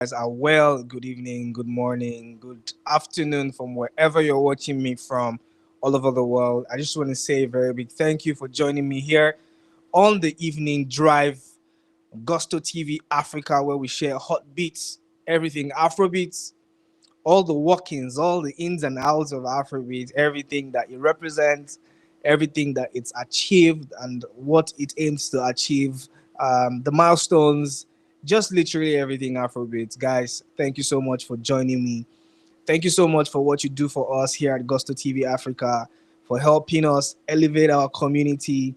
guys are well. Good evening, good morning, good afternoon from wherever you're watching me from all over the world. I just want to say a very big thank you for joining me here on the evening drive, Gusto TV Africa, where we share hot beats, everything Afrobeats, all the workings, all the ins and outs of Afrobeat, everything that it represents, everything that it's achieved, and what it aims to achieve, the milestones, just literally everything Afrobeat. Guys, thank you so much for joining me. Thank you so much for what you do for us here at Gusto TV Africa, for helping us elevate our community.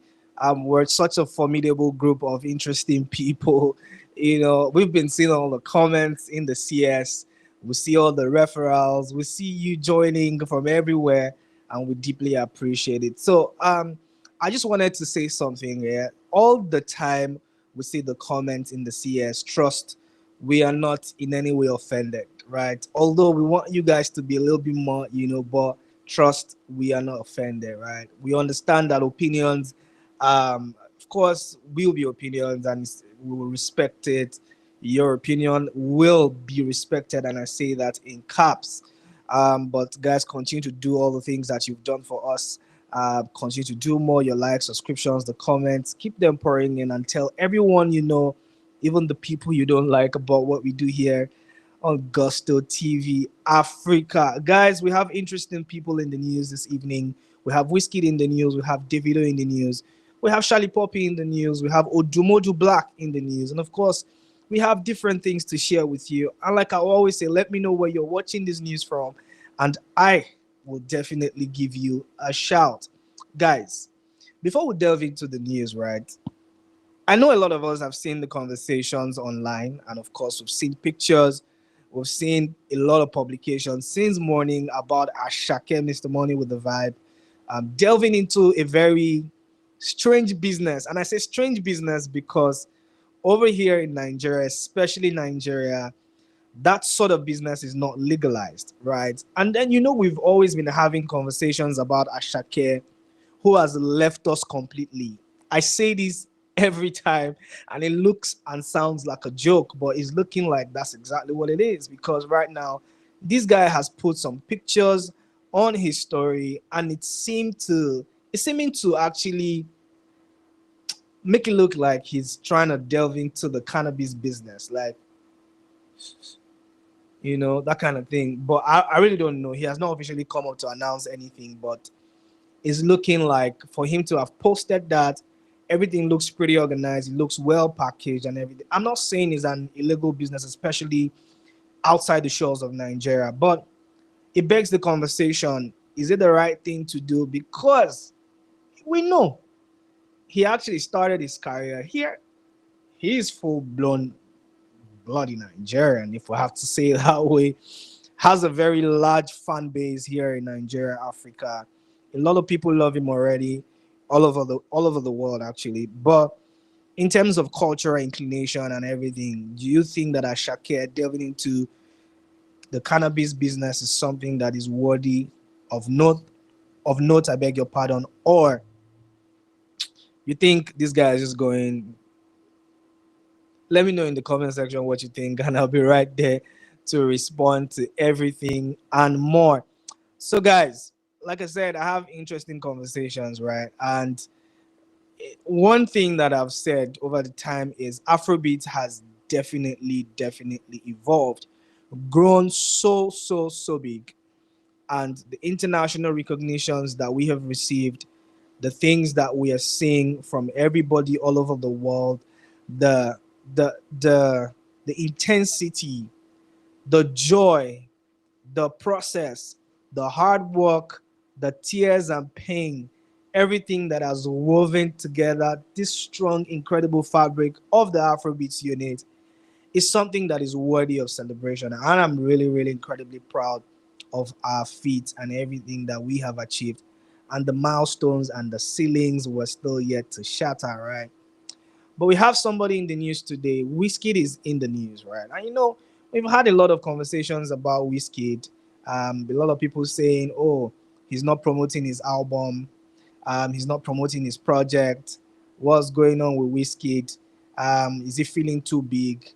We're such a formidable group of interesting people. We've been seeing all the comments in the CS. We see all the referrals. We see you joining from everywhere, and we deeply appreciate it. So, I just wanted to say something here. All the time, we see the comments in the CS. Trust, we are not in any way offended, right? Although we want you guys to be a little bit more, but trust, we are not offended, right? We understand that opinions, of course, will be opinions, and we will respect it. Your opinion will be respected, and I say that in caps. But guys, continue to do all the things that you've done for us. Continue to do more. Your likes, subscriptions, the comments, keep them pouring in, and tell everyone you know, even the people you don't like, about what we do here on Gusto TV Africa. Guys, we have interesting people in the news this evening. We have Wizkid in the news. We have Davido in the news. We have Charlie Poppy in the news. We have Odumodu Black in the news. And of course, we have different things to share with you. And like I always say, let me know where you're watching this news from, and I will definitely give you a shout. Guys, before we delve into the news, right? I know a lot of us have seen the conversations online, and of course, we've seen pictures. We've seen a lot of publications since morning about Ashake, Mr. Money with the Vibe, delving into a very strange business. And I say strange business because over here in Nigeria, especially Nigeria, that sort of business is not legalized, right? And then, we've always been having conversations about Ashake, who has left us completely. I say this every time, and it looks and sounds like a joke, but it's looking like that's exactly what it is, because right now, this guy has put some pictures on his story, and it's seeming to actually make it look like he's trying to delve into the cannabis business, like, that kind of thing. But I really don't know. He has not officially come up to announce anything, but it's looking like for him to have posted that, everything looks pretty organized. It looks well packaged and everything. I'm not saying it's an illegal business, especially outside the shores of Nigeria, but it begs the conversation: is it the right thing to do? Because we know he actually started his career here. He is full blown bloody Nigerian, if we have to say it that way. Has a very large fan base here in Nigeria, Africa. A lot of people love him already, all over the world actually. But in terms of cultural inclination and everything, do you think that Ashake delving into the cannabis business is something that is worthy of note? Of note, I beg your pardon, or you think this guy is just going? Let me know in the comment section what you think, and I'll be right there to respond to everything and more. So, guys, like I said, I have interesting conversations, right? And one thing that I've said over the time is Afrobeat has definitely evolved, grown so big, and the international recognitions that we have received, the things that we are seeing from everybody all over the world, the the the the intensity, the joy, the process, the hard work, the tears and pain, everything that has woven together this strong, incredible fabric of the Afrobeats unit is something that is worthy of celebration. And I'm really incredibly proud of our feat and everything that we have achieved. And the milestones and the ceilings were still yet to shatter, right? But we have somebody in the news today. Wizkid is in the news, right? And we've had a lot of conversations about Wizkid. A lot of people saying, "Oh, he's not promoting his album. He's not promoting his project. What's going on with Wizkid? Is he feeling too big?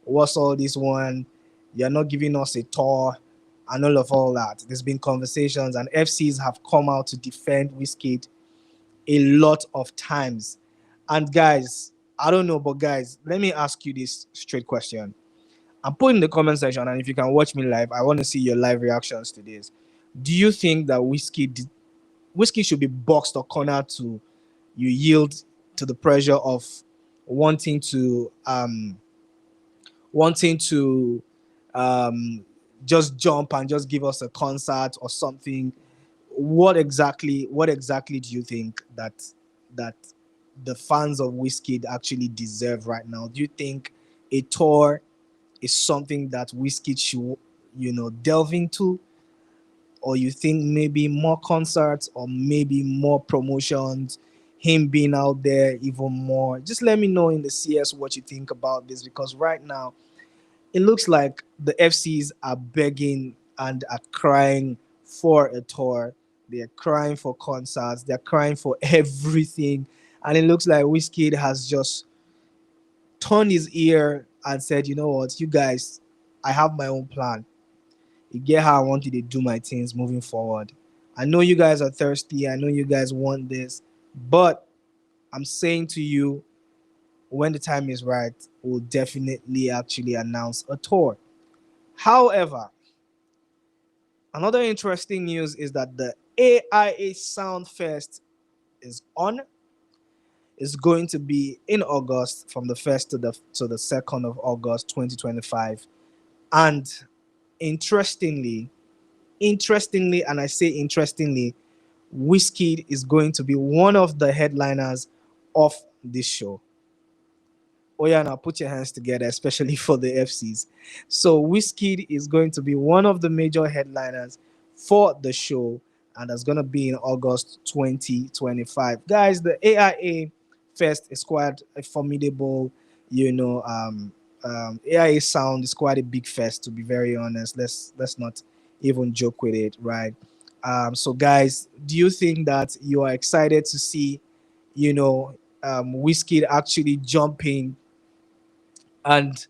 What's all this one?" You're not giving us a tour and all that. There's been conversations, and FCs have come out to defend Wizkid a lot of times. And guys, I don't know, but guys, let me ask you this straight question. I'm putting in the comment section, and if you can watch me live, I want to see your live reactions to this. Do you think that Wizkid should be boxed or cornered to you yield to the pressure of wanting to wanting to um just jump and just give us a concert or something? What exactly do you think that the fans of Wizkid actually deserve right now? Do you think a tour is something that Wizkid should, delve into, or you think maybe more concerts or maybe more promotions, him being out there even more? Just let me know in the CS what you think about this, because right now it looks like the FCs are begging and are crying for a tour. They're crying for concerts. They're crying for everything. And it looks like Wizkid has just turned his ear and said, you know what, you guys, I have my own plan. You get how I want you to do my things moving forward. I know you guys are thirsty. I know you guys want this. But I'm saying to you, when the time is right, we'll definitely actually announce a tour. However, another interesting news is that the AIA Sound Fest is on. Is going to be in August, from the first to the 2nd of August 2025. And interestingly, and I say interestingly, Wizkid is going to be one of the headliners of this show. Oh yeah, now put your hands together, especially for the FCs. So Wizkid is going to be one of the major headliners for the show, and that's gonna be in August 2025. Guys, the AIA Fest is quite a formidable, AIA Sound is quite a big fest, to be very honest. Let's not even joke with it, right? So guys, do you think that you are excited to see, Wizkid actually jumping, and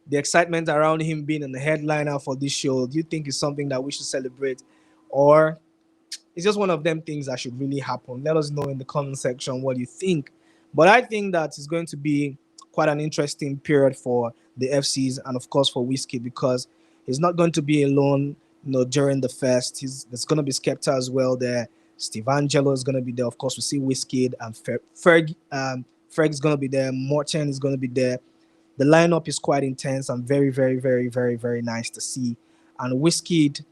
the excitement around him being an headliner for this show? Do you think it's something that we should celebrate, or it's just one of them things that should really happen? Let us know in the comment section what you think. But I think that it's going to be quite an interesting period for the FCs, and of course for Wizkid, because he's not going to be alone. During the fest, there's going to be Skepta as well there. Steve Angelo is going to be there. Of course, we see Wizkid and Ferg. Ferg is going to be there. Morton is going to be there. The lineup is quite intense and very, very, very, very, very nice to see. And Wizkid,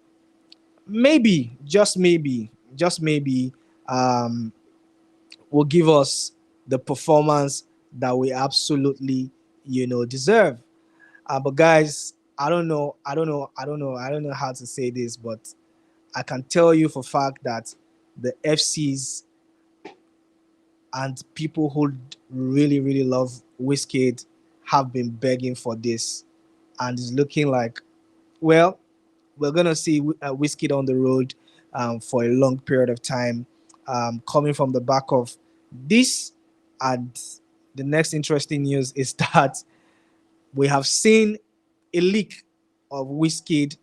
maybe, just maybe, um, will give us the performance that we absolutely, deserve. But guys, I don't know how to say this, but I can tell you for a fact that the FCs and people who really, really love Wizkid have been begging for this, and it's looking like, well, we're gonna see Wizkid on the road for a long period of time, coming from the back of this. And the next interesting news is that we have seen a leak of Wizkid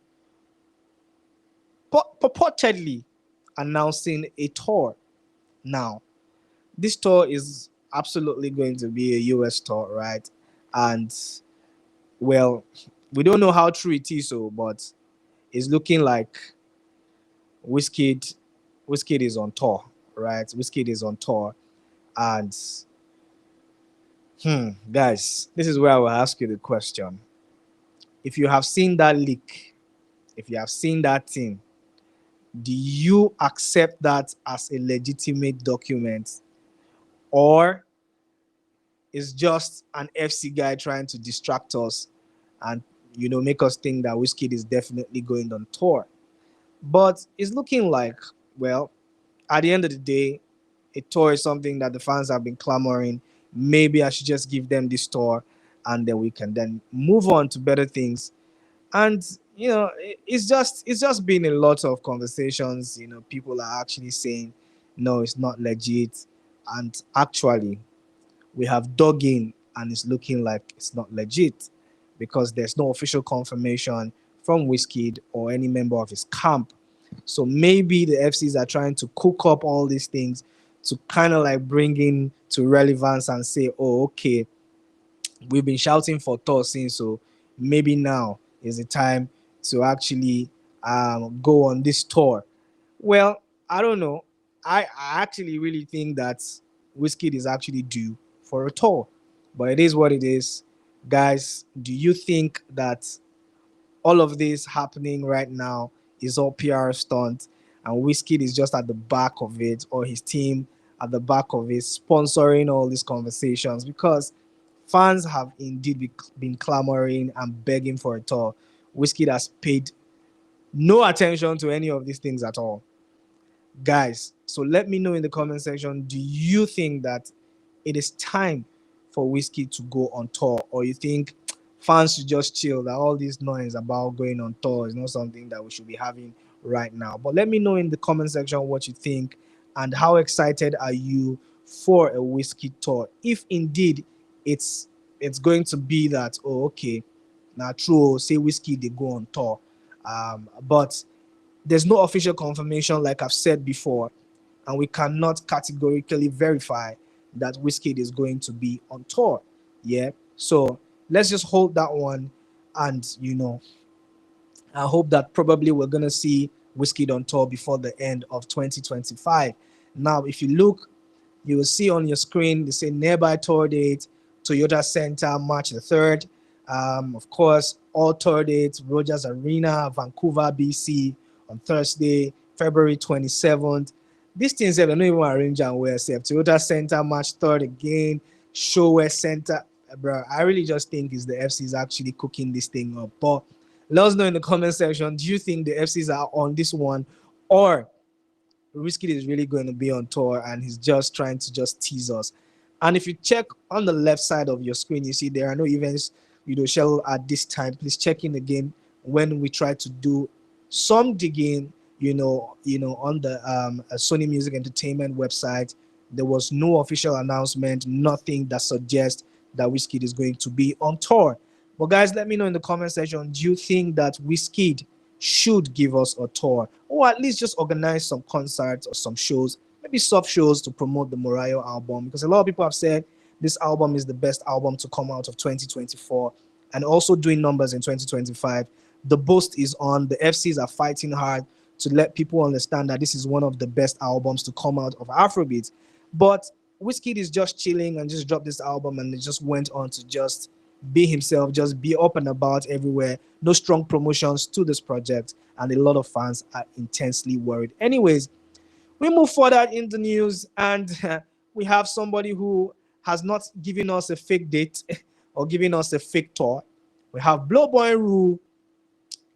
purportedly announcing a tour. Now, this tour is absolutely going to be a US tour, right? And well, we don't know how true it is, so but it's looking like Wizkid Wizkid is on tour, right? Wizkid is on tour, and guys, this is where I will ask you the question: if you have seen that leak, if you have seen that thing, do you accept that as a legitimate document, or is just an FC guy trying to distract us and make us think that Wizkid is definitely going on tour? But it's looking like, well, at the end of the day, a tour is something that the fans have been clamoring. Maybe I should just give them this tour, and then we can then move on to better things. And it's just been a lot of conversations. People are actually saying, no, it's not legit, and actually, we have dug in, and it's looking like it's not legit. because there's no official confirmation from Wizkid or any member of his camp. So maybe the FCs are trying to cook up all these things to kind of like bring in to relevance and say, oh, okay, we've been shouting for Thor since, so maybe now is the time to actually go on this tour. Well, I don't know. I actually really think that Wizkid is actually due for a tour, but it is what it is. Guys, do you think that all of this happening right now is all PR stunt and Wizkid is just at the back of it, or his team at the back of it sponsoring all these conversations? Because fans have indeed been clamoring and begging for a tour. Wizkid has paid no attention to any of these things at all, guys. So let me know in the comment section, do you think that it is time for Whiskey to go on tour, or you think fans should just chill, that all this noise about going on tour is not something that we should be having right now? But let me know in the comment section what you think, and how excited are you for a Whiskey tour, if indeed it's going to be that, oh, okay, now true, say Whiskey they go on tour, but there's no official confirmation, like I've said before, and we cannot categorically verify that Wizkid is going to be on tour. Yeah. So let's just hold that one, and I hope that probably we're gonna see Wizkid on tour before the end of 2025. Now, if you look, you will see on your screen they say nearby tour date, Toyota Center, March the 3rd. Of course, all tour dates, Rogers Arena, Vancouver, BC, on Thursday, February 27th. These things, they don't even arrange and where, say, Toyota Center, March 3rd again, Show Center. Bro, I really just think it's the FCs actually cooking this thing up. But let us know in the comment section, do you think the FCs are on this one, or Wizkid is really going to be on tour and he's just trying to just tease us? And if you check on the left side of your screen, you see there are no events scheduled at this time. Please check in again when we try to do some digging. On the Sony Music Entertainment website, there was no official announcement, nothing that suggests that Wizkid is going to be on tour. But guys, let me know in the comment section, do you think that Wizkid should give us a tour, or at least just organize some concerts or some shows, maybe soft shows to promote the Mariah album? Because a lot of people have said this album is the best album to come out of 2024 and also doing numbers in 2025. The boast is on. The FCs are fighting hard to let people understand that this is one of the best albums to come out of Afrobeat. But Wizkid is just chilling and just dropped this album and it just went on to just be himself, just be up and about everywhere. No strong promotions to this project, and a lot of fans are intensely worried. Anyways, we move further in the news, and we have somebody who has not given us a fake date or given us a fake tour. We have Blowboy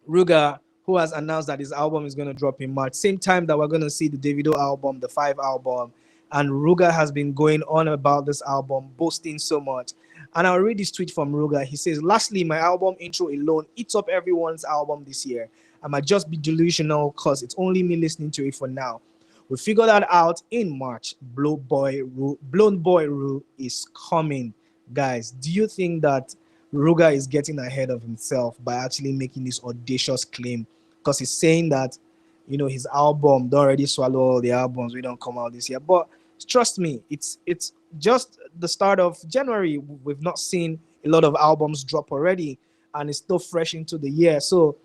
Ruga, who has announced that his album is going to drop in March, same time that we're going to see the Davido album, the 5 album. And Ruga has been going on about this album, boasting so much. And I'll read this tweet from Ruga. He says, lastly, my album intro alone eats up everyone's album this year. I might just be delusional because it's only me listening to it for now. We figured that out in March. Blown Boy Ru is coming. Guys, do you think that Ruga is getting ahead of himself by actually making this audacious claim? Because he's saying that, his album don't already swallow all the albums we don't come out this year. But trust me, it's just the start of January. We've not seen a lot of albums drop already, and it's still fresh into the year. So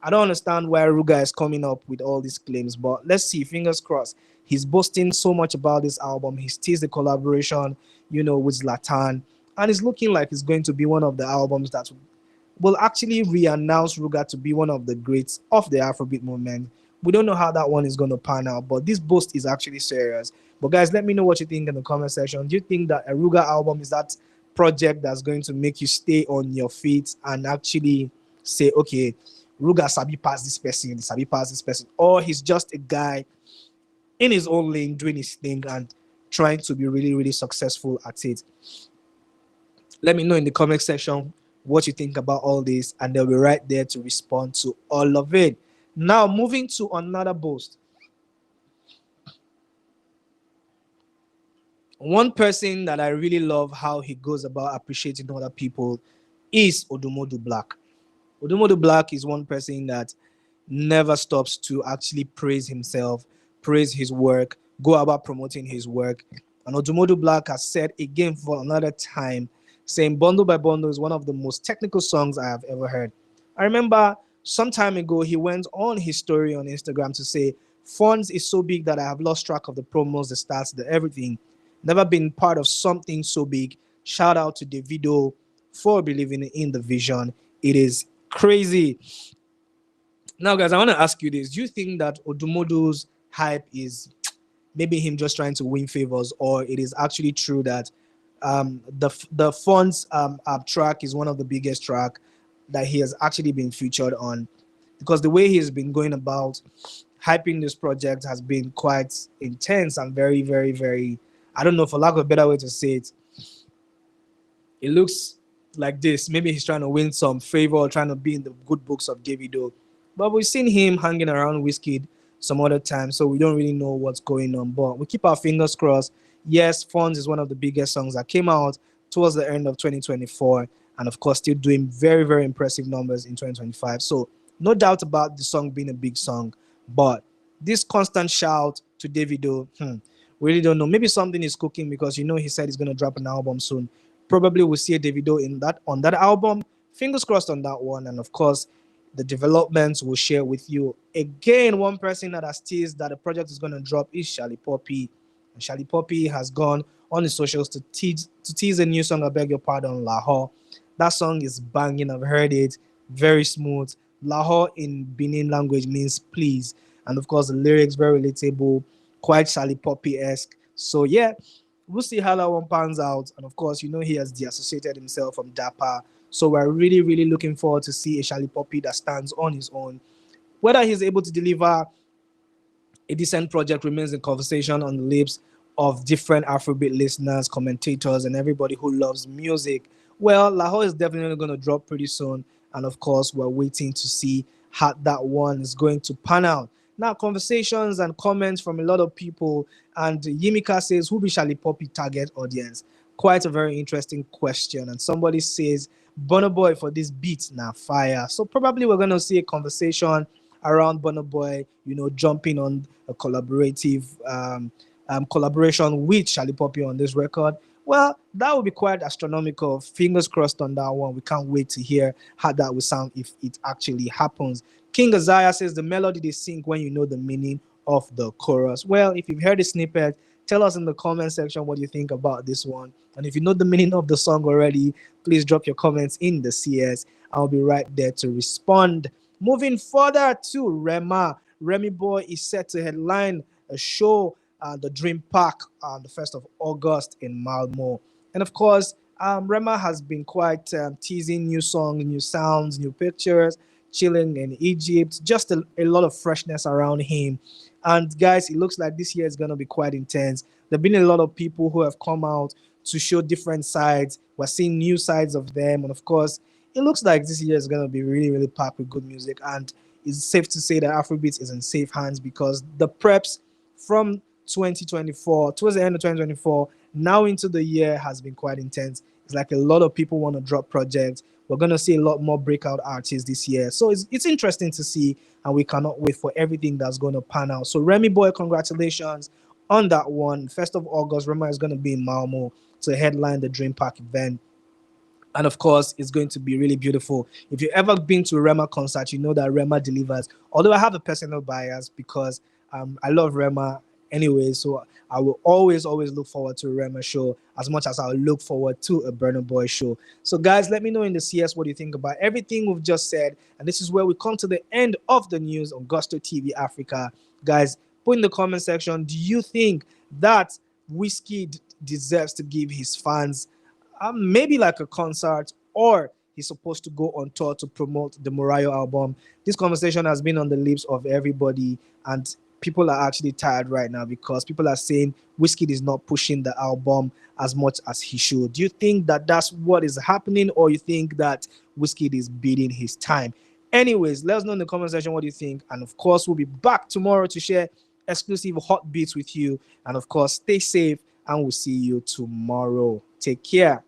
I don't understand why Ruga is coming up with all these claims, but let's see. Fingers crossed. He's boasting so much about this album. He's teased the collaboration, with Zlatan, and it's looking like it's going to be one of the albums that will actually re-announce Ruga to be one of the greats of the Afrobeat movement. We don't know how that one is going to pan out, but this boast is actually serious. But guys, let me know what you think in the comment section. Do you think that a Ruga album is that project that's going to make you stay on your feet and actually say, okay, Ruga sabi pass this person, sabi pass this person, or he's just a guy in his own lane doing his thing and trying to be really, really successful at it? Let me know in the comment section what you think about all this, and they'll be right there to respond to all of it. Now, moving to another boast. One person that I really love how he goes about appreciating other people is Odumodu Black. Odumodu Black is one person that never stops to actually praise himself, praise his work, go about promoting his work. And Odumodu Black has said again for another time, saying Bundle by Bundle is one of the most technical songs I have ever heard. I remember some time ago he went on his story on Instagram to say, Funds is so big that I have lost track of the promos, the stats, the everything. Never been part of something so big. Shout out to Davido for believing in the vision. It is crazy. Now, guys, I want to ask you this. Do you think that Odumodu's hype is maybe him just trying to win favors, or it is actually true that the Fonts track is one of the biggest track that he has actually been featured on? Because the way he has been going about hyping this project has been quite intense and very, very, very, I don't know, for lack of a better way to say it, it looks like this. Maybe he's trying to win some favor or trying to be in the good books of Davido. But we've seen him hanging around Wizkid some other time, so we don't really know what's going on. But we keep our fingers crossed. Yes, Funds is one of the biggest songs that came out towards the end of 2024, and of course, still doing very, very impressive numbers in 2025. So, no doubt about the song being a big song. But this constant shout to Davido, we really don't know. Maybe something is cooking because he said he's gonna drop an album soon. Probably we'll see a Davido in that on that album. Fingers crossed on that one, and of course, the developments we'll share with you. Again, one person that has teased that the project is gonna drop is Charlie Poppy. And Charlie Poppy has gone on the socials to tease a new song. I beg your pardon, Lahore. That song is banging. I've heard it. Very smooth. Lahore in Benin language means please, and of course the lyrics very relatable, quite Charlie Poppy esque. So yeah, we'll see how that one pans out. And of course, he has deassociated himself from Dapper. So we're really, really looking forward to see a Charlie Poppy that stands on his own. Whether he's able to deliver a decent project remains in conversation on the lips of different Afrobeat listeners, commentators, and everybody who loves music. Well, Lahore is definitely going to drop pretty soon. And of course, we're waiting to see how that one is going to pan out. Now, conversations and comments from a lot of people. And Yimika says, who be Charlie Poppy target audience? Quite a very interesting question. And somebody says, Burna Boy for this beat, now fire. So probably we're going to see a conversation around Burna Boy, jumping on a collaboration with Charlie Poppy on this record. Well, that would be quite astronomical. Fingers crossed on that one. We can't wait to hear how that will sound if it actually happens. King Isaiah says the melody they sing when you know the meaning of the chorus. Well, if you've heard the snippet, tell us in the comment section what you think about this one. And if you know the meaning of the song already, please drop your comments in the CS. I'll be right there to respond. Moving further to Rema. Remy Boy is set to headline a show, the Dream Park, on the 1st of August in Malmo. And of course, Rema has been quite teasing new songs, new sounds, new pictures, chilling in Egypt, just a lot of freshness around him. And guys, it looks like this year is going to be quite intense. There have been a lot of people who have come out to show different sides. We're seeing new sides of them. And of course, it looks like this year is going to be really, really packed with good music. And it's safe to say that Afrobeats is in safe hands because the preps from 2024, towards the end of 2024, now into the year has been quite intense. It's like a lot of people want to drop projects. We're going to see a lot more breakout artists this year. So it's interesting to see, and we cannot wait for everything that's going to pan out. So Remy Boy, congratulations on that one. 1st of August, Rema is going to be in Malmo to headline the Dream Park event. And of course, it's going to be really beautiful. If you've ever been to a Rema concert, you know that Rema delivers. Although I have a personal bias because I love Rema anyway, so I will always, always look forward to a Rema show as much as I'll look forward to a Burna Boy show. So, guys, let me know in the CS what you think about everything we've just said. And this is where we come to the end of the news on Gusto TV Africa. Guys, put in the comment section, do you think that Wizkid deserves to give his fans maybe like a concert, or he's supposed to go on tour to promote the Morayo album? This conversation has been on the lips of everybody, and people are actually tired right now because people are saying Wizkid is not pushing the album as much as he should. Do you think that that's what is happening, or you think that Wizkid is beating his time? Anyways, let us know in the comment section what you think, and of course, we'll be back tomorrow to share exclusive hot beats with you. And of course, stay safe, and we'll see you tomorrow. Take care.